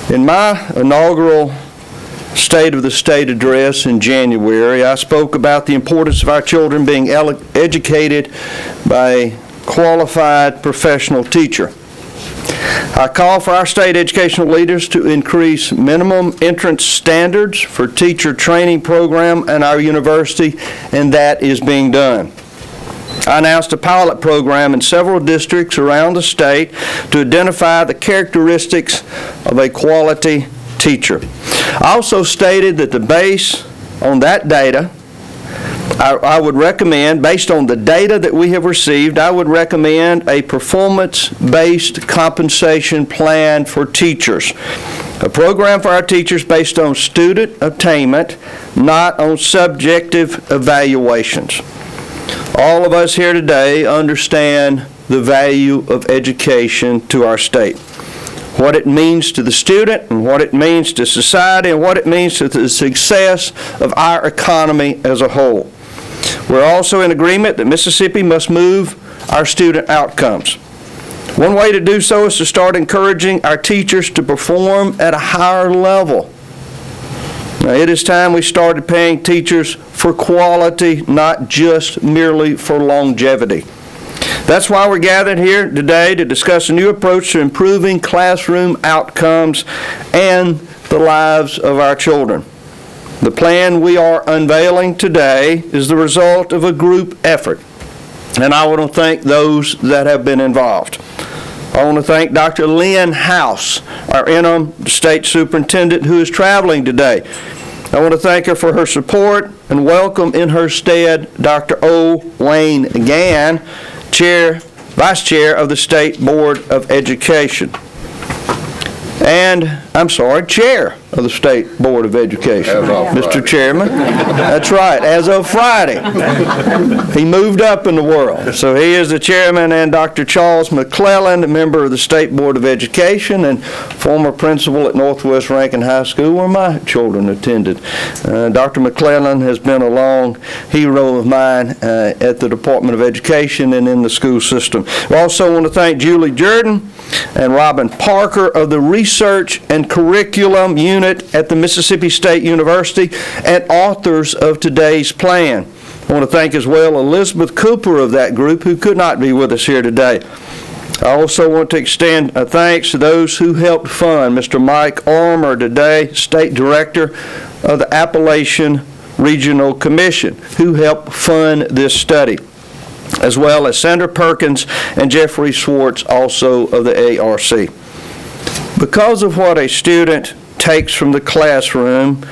In my inaugural State of the State address in January, I spoke about the importance of our children being educated by a qualified professional teacher. I call for our state educational leaders to increase minimum entrance standards for teacher training program in our university, and that is being done. I announced a pilot program in several districts around the state to identify the characteristics of a quality teacher. I also stated that based on that data, I would recommend, based on the data that we have received, I would recommend a performance-based compensation plan for teachers. A program for our teachers based on student attainment, not on subjective evaluations. All of us here today understand the value of education to our state. What it means to the student, and what it means to society, and what it means to the success of our economy as a whole. We're also in agreement that Mississippi must move our student outcomes. One way to do so is to start encouraging our teachers to perform at a higher level. Now, it is time we started paying teachers for quality, not just merely for longevity. That's why we're gathered here today to discuss a new approach to improving classroom outcomes and the lives of our children. The plan we are unveiling today is the result of a group effort, and I want to thank those that have been involved. I want to thank Dr. Lynn House, our interim state superintendent, who is traveling today. I want to thank her for her support and welcome in her stead Dr. O. Wayne Gann, Vice Chair of the State Board of Education. And, Chair of the State Board of Education, Mr. Chairman. That's right, as of Friday. He moved up in the world. So he is the chairman, and Dr. Charles McClellan, a member of the State Board of Education and former principal at Northwest Rankin High School, where my children attended. Dr. McClellan has been a long hero of mine at the Department of Education and in the school system. We also want to thank Julie Jordan and Robin Parker of the Research and Curriculum Unit at the Mississippi State University and authors of today's plan. I want to thank as well Elizabeth Cooper of that group, who could not be with us here today. I also want to extend a thanks to those who helped fund Mr. Mike Armour today, State Director of the Appalachian Regional Commission, who helped fund this study, as well as Sandra Perkins and Jeffrey Schwartz, also of the ARC. Because of what a student takes from the classroom,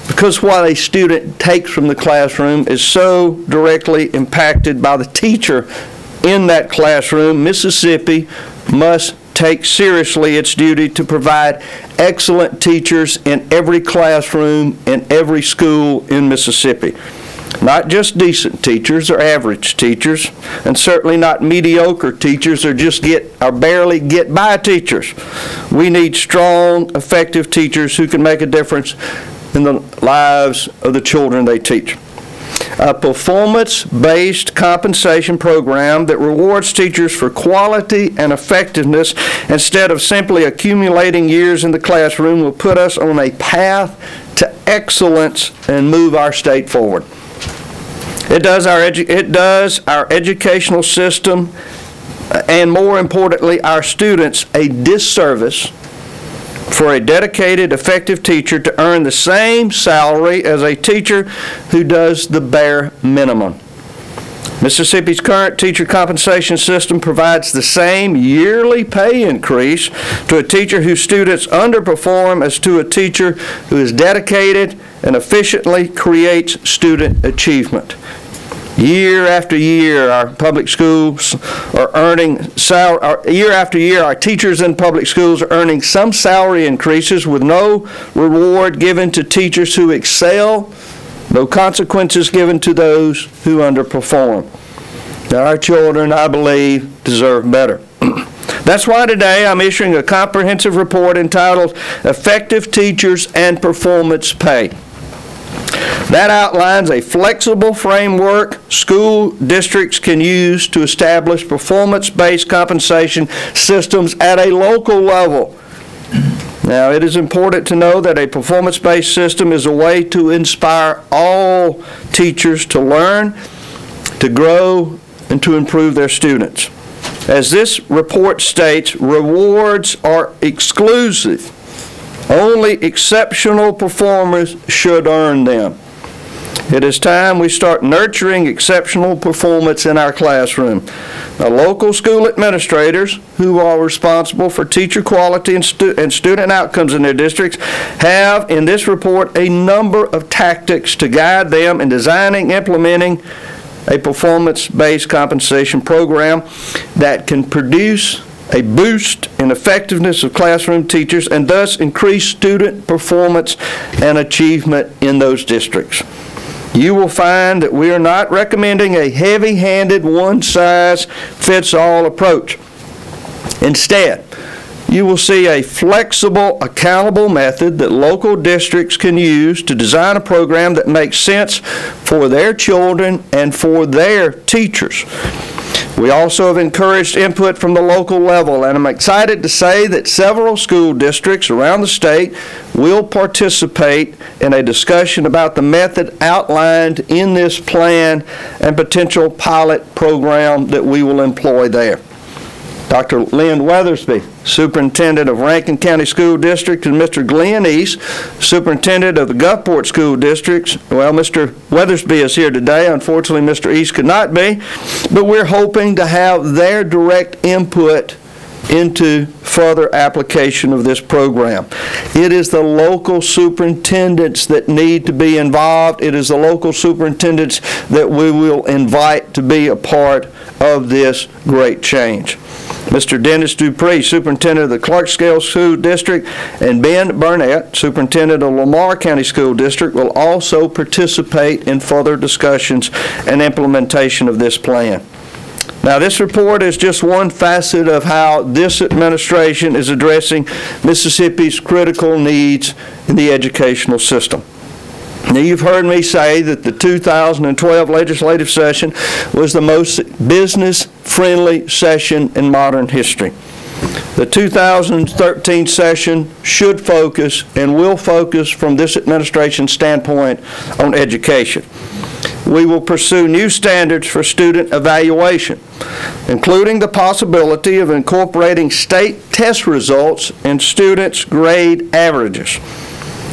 because what a student takes from the classroom is so directly impacted by the teacher in that classroom, Mississippi must take seriously its duty to provide excellent teachers in every classroom in every school in Mississippi. Not just decent teachers or average teachers, and certainly not mediocre teachers or just barely get by teachers. We need strong, effective teachers who can make a difference in the lives of the children they teach. A performance-based compensation program that rewards teachers for quality and effectiveness instead of simply accumulating years in the classroom will put us on a path to excellence and move our state forward. It does our educational system, and more importantly, our students, a disservice for a dedicated, effective teacher to earn the same salary as a teacher who does the bare minimum. Mississippi's current teacher compensation system provides the same yearly pay increase to a teacher whose students underperform as to a teacher who is dedicated and efficiently creates student achievement. Year after year, our public schools are earning year after year, our teachers in public schools are earning some salary increases with no reward given to teachers who excel, no consequences given to those who underperform. Now, our children, I believe, deserve better. That's why today I'm issuing a comprehensive report entitled Effective Teachers and Performance Pay. That outlines a flexible framework school districts can use to establish performance-based compensation systems at a local level. Now, it is important to know that a performance-based system is a way to inspire all teachers to learn, to grow, and to improve their students. As this report states, rewards are exclusive. Only exceptional performers should earn them. It is time we start nurturing exceptional performance in our classroom. Now, local school administrators, who are responsible for teacher quality and student outcomes in their districts, have in this report a number of tactics to guide them in designing, implementing a performance-based compensation program that can produce a boost in effectiveness of classroom teachers and thus increase student performance and achievement in those districts. You will find that we are not recommending a heavy-handed, one-size-fits-all approach. Instead, you will see a flexible, accountable method that local districts can use to design a program that makes sense for their children and for their teachers. We also have encouraged input from the local level, and I'm excited to say that several school districts around the state will participate in a discussion about the method outlined in this plan and potential pilot program that we will employ there. Dr. Lynn Weathersby, Superintendent of Rankin County School District, and Mr. Glenn East, Superintendent of the Gulfport School Districts. Well, Mr. Weathersby is here today. Unfortunately, Mr. East could not be, but we're hoping to have their direct input into further application of this program. It is the local superintendents that need to be involved. It is the local superintendents that we will invite to be a part of this great change. Mr. Dennis Dupree, Superintendent of the Clarksdale School District, and Ben Burnett, Superintendent of Lamar County School District, will also participate in further discussions and implementation of this plan. Now, this report is just one facet of how this administration is addressing Mississippi's critical needs in the educational system. Now, you've heard me say that the 2012 legislative session was the most business-friendly session in modern history. The 2013 session should focus and will focus from this administration's standpoint on education. We will pursue new standards for student evaluation, including the possibility of incorporating state test results in students' grade averages.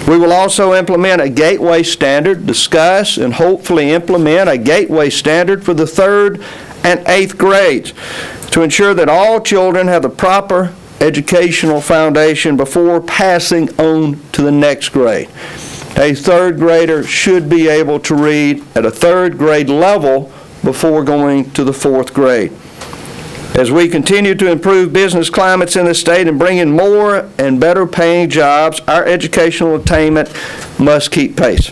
We will also implement a gateway standard, discuss and hopefully implement a gateway standard for the 3rd and 8th grades to ensure that all children have the proper educational foundation before passing on to the next grade. A 3rd grader should be able to read at a 3rd grade level before going to the 4th grade. As we continue to improve business climates in the state and bring in more and better paying jobs, our educational attainment must keep pace.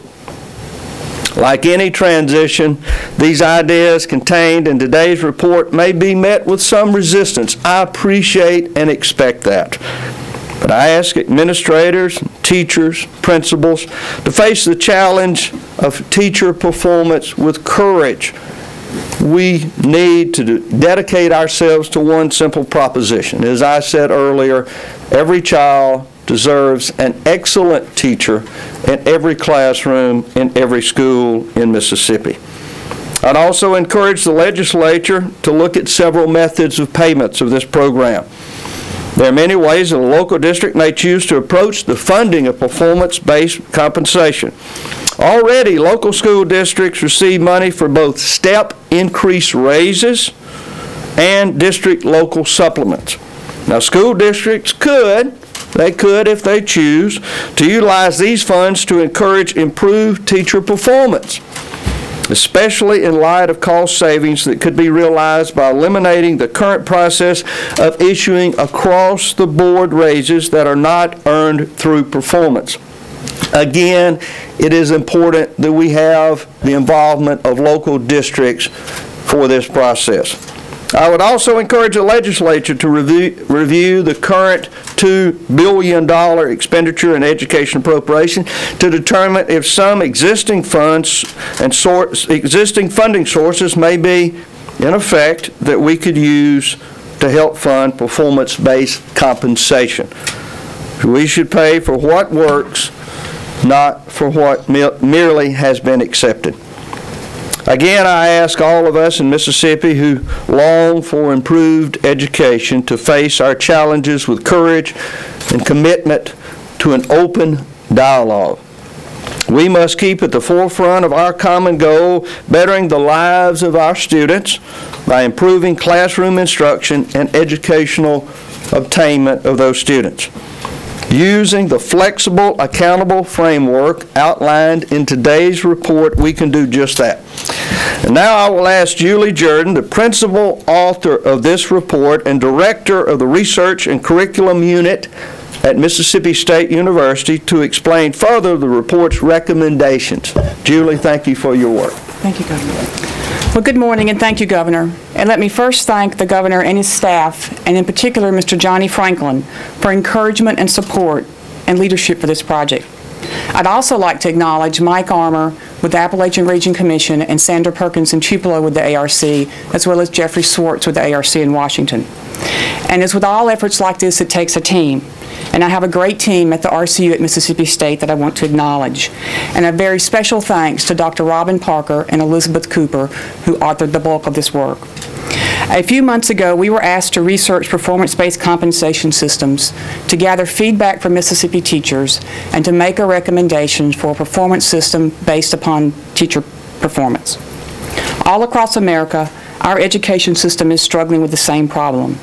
Like any transition, these ideas contained in today's report may be met with some resistance. I appreciate and expect that. But I ask administrators, teachers, principals to face the challenge of teacher performance with courage. We need to dedicate ourselves to one simple proposition. As I said earlier, every child deserves an excellent teacher in every classroom in every school in Mississippi. I'd also encourage the legislature to look at several methods of payments of this program. There are many ways that a local district may choose to approach the funding of performance-based compensation. Already, local school districts receive money for both step increase raises and district local supplements. Now, school districts could if they choose, to utilize these funds to encourage improved teacher performance, especially in light of cost savings that could be realized by eliminating the current process of issuing across-the-board raises that are not earned through performance. Again, it is important that we have the involvement of local districts for this process. I would also encourage the legislature to review the current $2 billion expenditure in education appropriation to determine if some existing funds and existing funding sources may be in effect that we could use to help fund performance-based compensation. We should pay for what works, not for what merely has been accepted. Again, I ask all of us in Mississippi who long for improved education to face our challenges with courage and commitment to an open dialogue. We must keep at the forefront of our common goal, bettering the lives of our students by improving classroom instruction and educational attainment of those students. Using the flexible, accountable framework outlined in today's report, we can do just that. And now I will ask Julie Jordan, the principal author of this report and director of the Research and Curriculum Unit at Mississippi State University, to explain further the report's recommendations. Julie, thank you for your work. Thank you, Governor. Well, good morning, and thank you, Governor. And let me first thank the Governor and his staff, and in particular Mr. Johnny Franklin, for encouragement and support and leadership for this project. I'd also like to acknowledge Mike Armour with the Appalachian Region Commission and Sandra Perkins and Tupelo with the ARC, as well as Jeffrey Swartz with the ARC in Washington. And as with all efforts like this, it takes a team. And I have a great team at the RCU at Mississippi State that I want to acknowledge. And a very special thanks to Dr. Robin Parker and Elizabeth Cooper, who authored the bulk of this work. A few months ago, we were asked to research performance-based compensation systems, to gather feedback from Mississippi teachers, and to make a recommendation for a performance system based upon teacher performance. All across America, our education system is struggling with the same problem.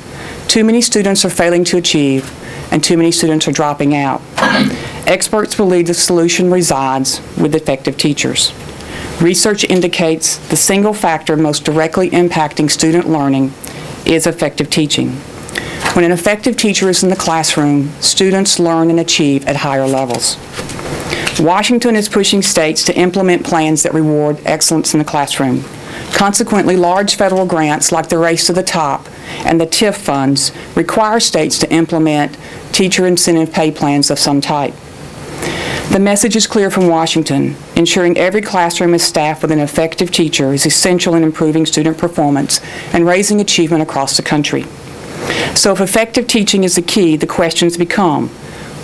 Too many students are failing to achieve, and too many students are dropping out. Experts believe the solution resides with effective teachers. Research indicates the single factor most directly impacting student learning is effective teaching. When an effective teacher is in the classroom, students learn and achieve at higher levels. Washington is pushing states to implement plans that reward excellence in the classroom. Consequently, large federal grants like the Race to the Top and the TIF funds require states to implement teacher incentive pay plans of some type. The message is clear from Washington. Ensuring every classroom is staffed with an effective teacher is essential in improving student performance and raising achievement across the country. So if effective teaching is the key, the questions become,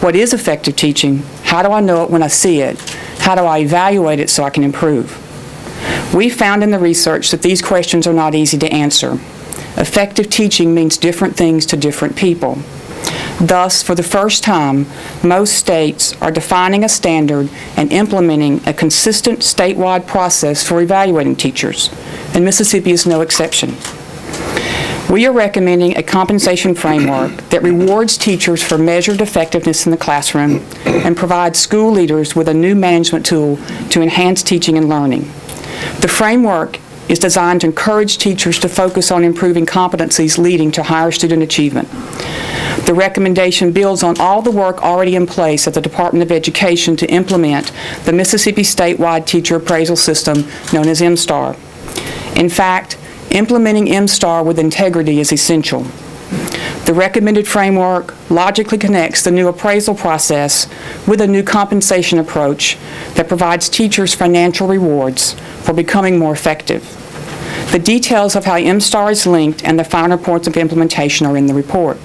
what is effective teaching? How do I know it when I see it? How do I evaluate it so I can improve? We found in the research that these questions are not easy to answer. Effective teaching means different things to different people. Thus, for the first time, most states are defining a standard and implementing a consistent statewide process for evaluating teachers, and Mississippi is no exception. We are recommending a compensation framework that rewards teachers for measured effectiveness in the classroom and provides school leaders with a new management tool to enhance teaching and learning. The framework is designed to encourage teachers to focus on improving competencies leading to higher student achievement. The recommendation builds on all the work already in place at the Department of Education to implement the Mississippi statewide teacher appraisal system known as MSTAR. In fact, implementing MSTAR with integrity is essential. The recommended framework logically connects the new appraisal process with a new compensation approach that provides teachers financial rewards for becoming more effective. The details of how MSTAR is linked and the final reports of implementation are in the report.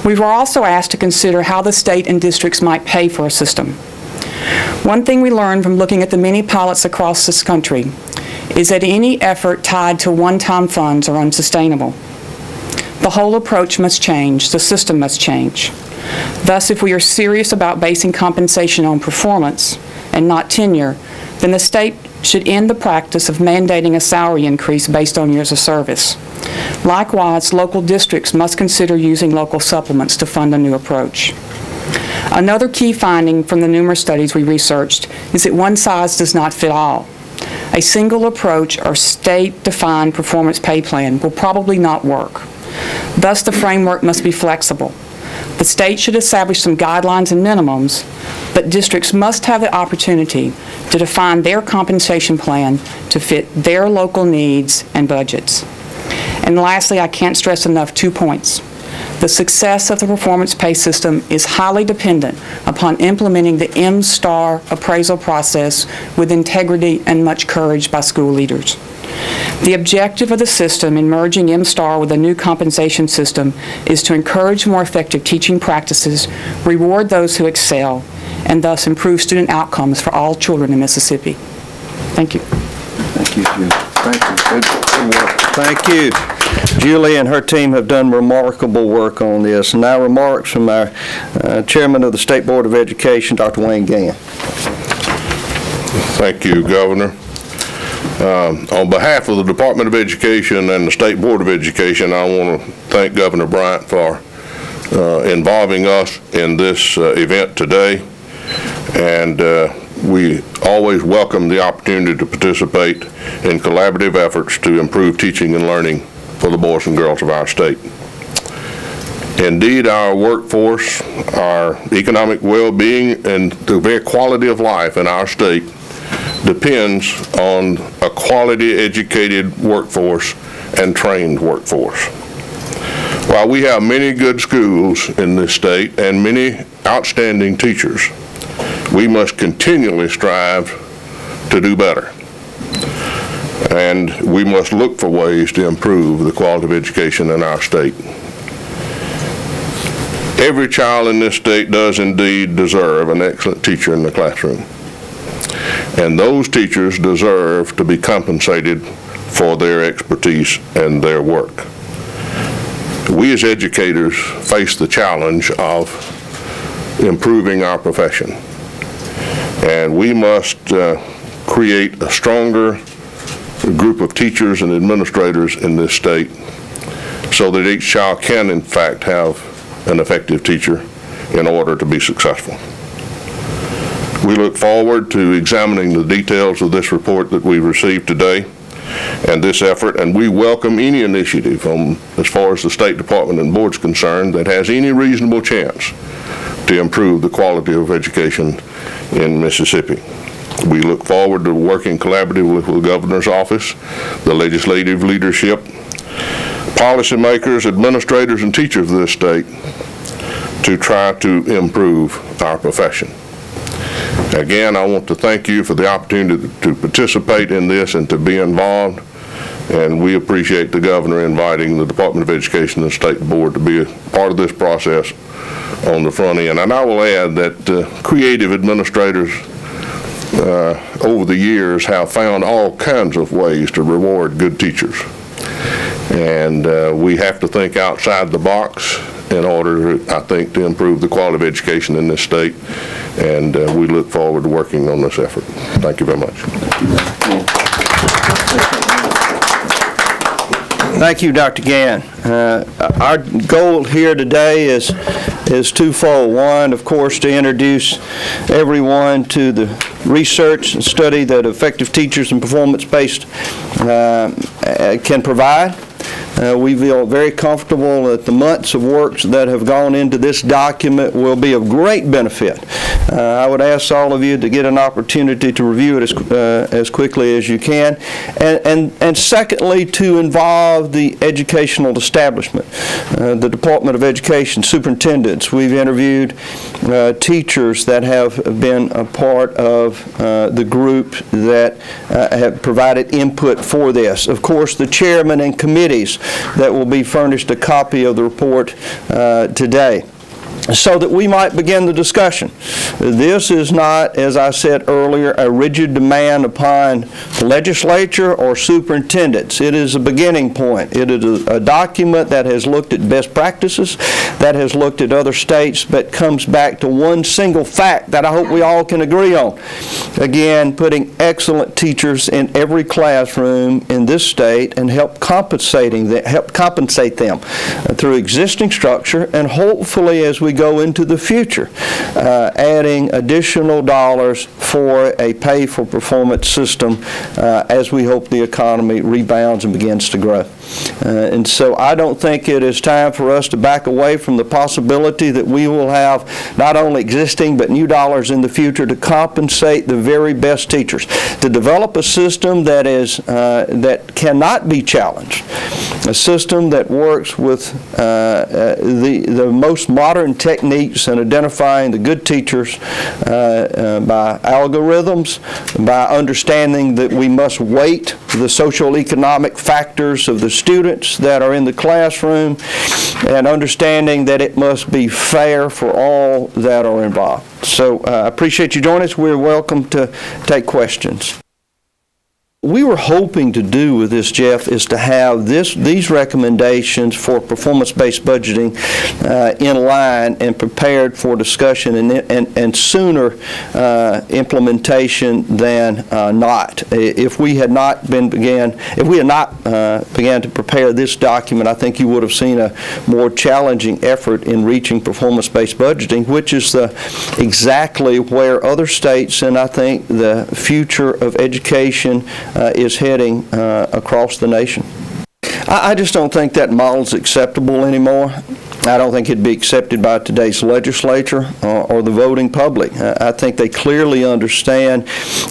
We were also asked to consider how the state and districts might pay for a system. One thing we learned from looking at the many pilots across this country is that any effort tied to one-time funds are unsustainable. The whole approach must change, the system must change. Thus, if we are serious about basing compensation on performance and not tenure, then the state should end the practice of mandating a salary increase based on years of service. Likewise, local districts must consider using local supplements to fund a new approach. Another key finding from the numerous studies we researched is that one size does not fit all. A single approach or state-defined performance pay plan will probably not work. Thus, the framework must be flexible. The state should establish some guidelines and minimums, but districts must have the opportunity to define their compensation plan to fit their local needs and budgets. And lastly, I can't stress enough 2 points. The success of the performance pay system is highly dependent upon implementing the MSTAR appraisal process with integrity and much courage by school leaders. The objective of the system in merging MSTAR with a new compensation system is to encourage more effective teaching practices, reward those who excel, and thus improve student outcomes for all children in Mississippi. Thank you. Thank you, Julie. Thank you. Good work. Thank you. Julie and her team have done remarkable work on this. And now remarks from our Chairman of the State Board of Education, Dr. Wayne Gann. Thank you, Governor. On behalf of the Department of Education and the State Board of Education, I want to thank Governor Bryant for involving us in this event today. And we always welcome the opportunity to participate in collaborative efforts to improve teaching and learning for the boys and girls of our state. Indeed, our workforce, our economic well-being, and the very quality of life in our state depends on a quality educated workforce and trained workforce. While we have many good schools in this state and many outstanding teachers, we must continually strive to do better. And we must look for ways to improve the quality of education in our state. Every child in this state does indeed deserve an excellent teacher in the classroom. And those teachers deserve to be compensated for their expertise and their work. We as educators face the challenge of improving our profession. And we must create a stronger group of teachers and administrators in this state so that each child can in fact have an effective teacher in order to be successful. We look forward to examining the details of this report that we received today and this effort, and we welcome any initiative as far as the State Department and Board's concerned that has any reasonable chance to improve the quality of education in Mississippi. We look forward to working collaboratively with the Governor's office, the legislative leadership, policymakers, administrators, and teachers of this state to try to improve our profession. Again, I want to thank you for the opportunity to participate in this and to be involved, and we appreciate the Governor inviting the Department of Education and the State Board to be a part of this process on the front end. And I will add that creative administrators over the years have found all kinds of ways to reward good teachers. And we have to think outside the box in order, I think, to improve the quality of education in this state. And we look forward to working on this effort. Thank you very much. Thank you, Dr. Gann. Our goal here today is twofold. One, of course, to introduce everyone to the research and study that effective teachers and performance-based can provide. We feel very comfortable that the months of work that have gone into this document will be of great benefit. I would ask all of you to get an opportunity to review it as quickly as you can. And secondly, to involve the educational establishment, the Department of Education superintendents. We've interviewed teachers that have been a part of the group that have provided input for this. Of course, the chairman and committees that will be furnished a copy of the report today, so that we might begin the discussion. This is not, as I said earlier, a rigid demand upon legislature or superintendents. It is a beginning point. It is a document that has looked at best practices, that has looked at other states, but comes back to one single fact that I hope we all can agree on. Again, putting excellent teachers in every classroom in this state and help compensate them through existing structure, and hopefully as we go into the future, adding additional dollars for a pay-for-performance system as we hope the economy rebounds and begins to grow. And so I don't think it is time for us to back away from the possibility that we will have not only existing but new dollars in the future to compensate the very best teachers, to develop a system that that cannot be challenged, a system that works with the most modern techniques in identifying the good teachers by algorithms, by understanding that we must weight the socioeconomic factors of the students that are in the classroom, and understanding that it must be fair for all that are involved. So I appreciate you joining us. We're welcome to take questions. We were hoping to do with this, Jeff, is to have these recommendations for performance-based budgeting in line and prepared for discussion and sooner implementation than not. If we had not began to prepare this document, I think you would have seen a more challenging effort in reaching performance-based budgeting, which is exactly where other states and I think the future of education is heading across the nation. I just don't think that model is acceptable anymore. I don't think it'd be accepted by today's legislature or the voting public. I think they clearly understand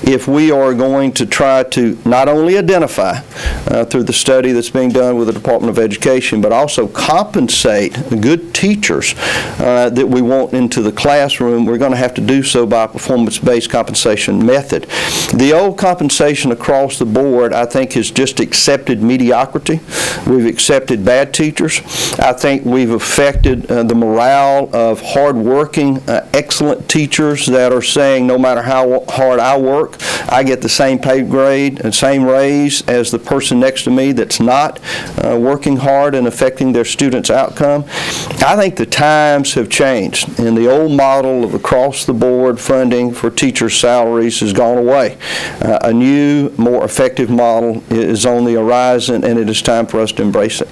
if we are going to try to not only identify through the study that's being done with the Department of Education, but also compensate good teachers that we want into the classroom, we're going to have to do so by a performance-based compensation method. The old compensation across the board, I think, has just accepted mediocrity. We've accepted bad teachers. I think we've affected the morale of hard-working, excellent teachers that are saying no matter how hard I work, I get the same pay grade and same raise as the person next to me that's not working hard and affecting their students' outcome. I think the times have changed, and the old model of across-the-board funding for teachers' salaries has gone away. A new, more effective model is on the horizon, and it is time for us to embrace it.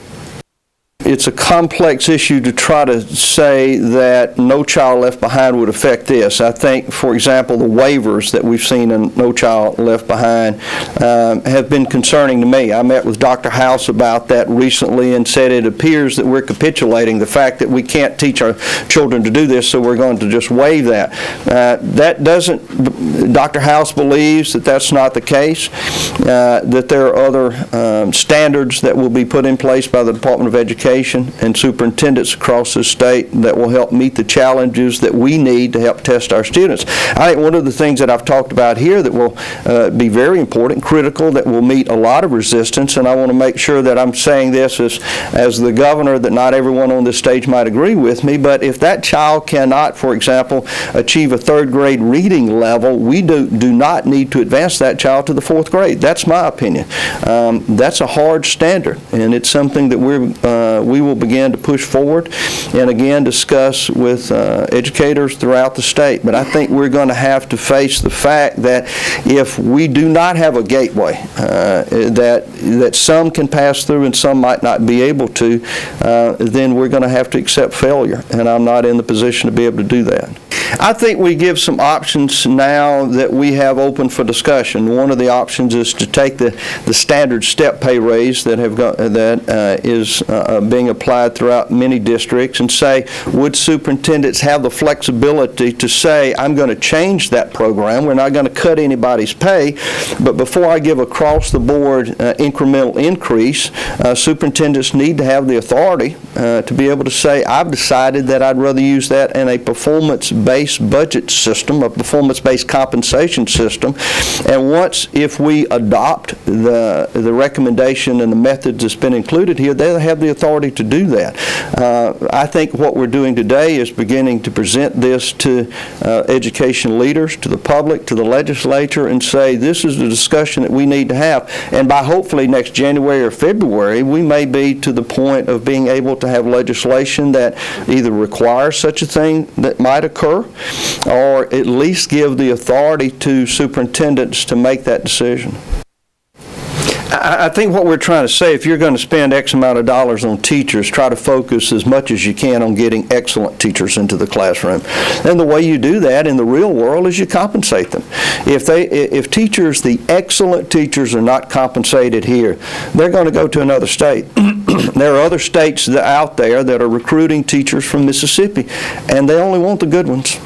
It's a complex issue to try to say that No Child Left Behind would affect this. I think, for example, the waivers that we've seen in No Child Left Behind have been concerning to me. I met with Dr. House about that recently and said it appears that we're capitulating the fact that we can't teach our children to do this, so we're going to just waive that. That doesn't, Dr. House believes that that's not the case, that there are other standards that will be put in place by the Department of Education and superintendents across the state that will help meet the challenges that we need to help test our students. I think one of the things that I've talked about here that will be very important, critical, that will meet a lot of resistance, and I want to make sure that I'm saying this as the governor, that not everyone on this stage might agree with me, but if that child cannot, for example, achieve a third grade reading level, we do not need to advance that child to the fourth grade. That's my opinion. That's a hard standard, and it's something that we will begin to push forward and again discuss with educators throughout the state. But I think we're going to have to face the fact that if we do not have a gateway that some can pass through and some might not be able to, then we're going to have to accept failure, and I'm not in the position to be able to do that. I think we give some options now that we have open for discussion. One of the options is to take the standard step pay raise that is being applied throughout many districts and say, would superintendents have the flexibility to say, I'm going to change that program. We're not going to cut anybody's pay, but before I give across the board incremental increase, superintendents need to have the authority to be able to say, I've decided that I'd rather use that in a performance-based budget system, a performance-based compensation system. And if we adopt the recommendation and the methods that's been included here, they'll have the authority to do that. I think what we're doing today is beginning to present this to education leaders, to the public, to the legislature, and say this is the discussion that we need to have. And by hopefully next January or February, we may be to the point of being able to have legislation that either requires such a thing that might occur, or at least give the authority to superintendents to make that decision. I think what we're trying to say, if you're going to spend X amount of dollars on teachers, try to focus as much as you can on getting excellent teachers into the classroom. And the way you do that in the real world is you compensate them. If teachers, the excellent teachers, are not compensated here, they're going to go to another state. There are other states out there that are recruiting teachers from Mississippi, and they only want the good ones.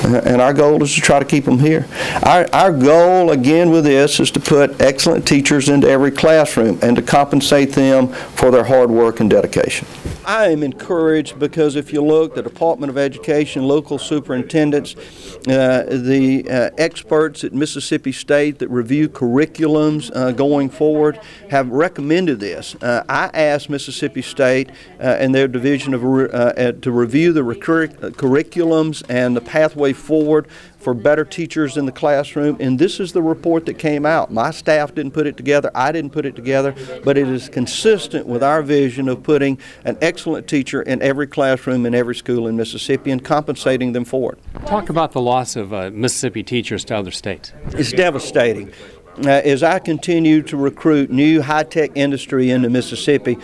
And our goal is to try to keep them here. Our goal, again, with this is to put excellent teachers into every classroom and to compensate them for their hard work and dedication. I am encouraged because if you look, the Department of Education, local superintendents, the experts at Mississippi State that review curriculums going forward have recommended this. I asked Mississippi State and their division of to review the curriculums and the pathway forward for better teachers in the classroom, and this is the report that came out. My staff didn't put it together, I didn't put it together, but it is consistent with our vision of putting an excellent teacher in every classroom in every school in Mississippi and compensating them for it. Talk about the loss of Mississippi teachers to other states. It's devastating. As I continue to recruit new high-tech industry into Mississippi,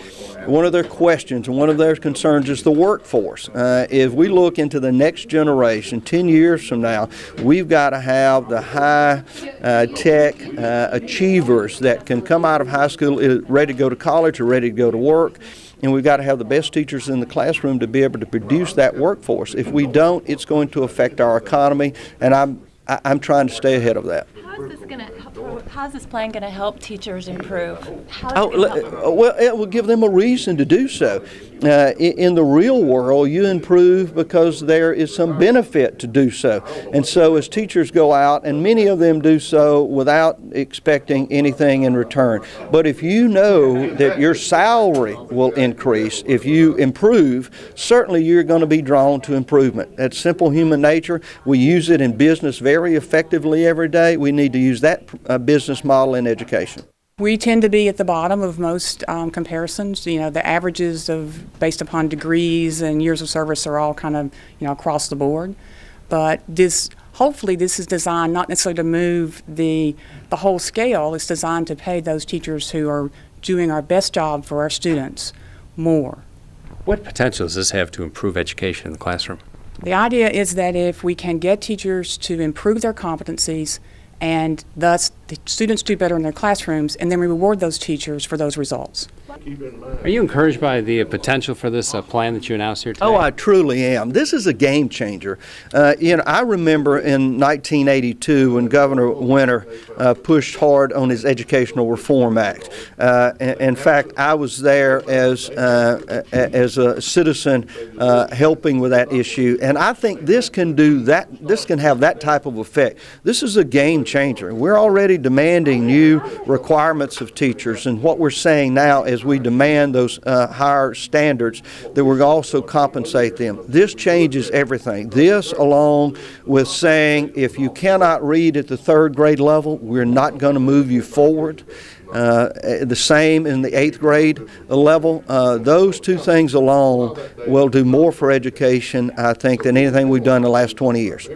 one of their questions and one of their concerns is the workforce. If we look into the next generation, 10 years from now, we've got to have the high-tech achievers that can come out of high school ready to go to college or ready to go to work. And we've got to have the best teachers in the classroom to be able to produce that workforce. If we don't, it's going to affect our economy, and I'm trying to stay ahead of that. How's this plan going to help teachers improve? Well, it will give them a reason to do so. In the real world, you improve because there is some benefit to do so. And so as teachers go out, and many of them do so without expecting anything in return. But if you know that your salary will increase if you improve, certainly you're going to be drawn to improvement. That's simple human nature. We use it in business very effectively every day. We need to use that business model in education. We tend to be at the bottom of most comparisons. You know, the averages based upon degrees and years of service are all kind of, across the board. But hopefully this is designed not necessarily to move the whole scale. It's designed to pay those teachers who are doing our best job for our students more. What potential does this have to improve education in the classroom? The idea is that if we can get teachers to improve their competencies, and thus the students do better in their classrooms, and then we reward those teachers for those results. Are you encouraged by the potential for this plan that you announced here today? Oh, I truly am. This is a game changer. I remember in 1982 when Governor Winter pushed hard on his Educational Reform Act. In fact, I was there as a citizen helping with that issue, and I think this can do that. This can have that type of effect. This is a game changer. We're already demanding new requirements of teachers, and what we're saying now is we demand those higher standards, that we're also compensate them. This changes everything. This, along with saying if you cannot read at the 3rd grade level, we're not going to move you forward. The same in the 8th grade level. Those two things alone will do more for education, I think, than anything we've done in the last 20 years.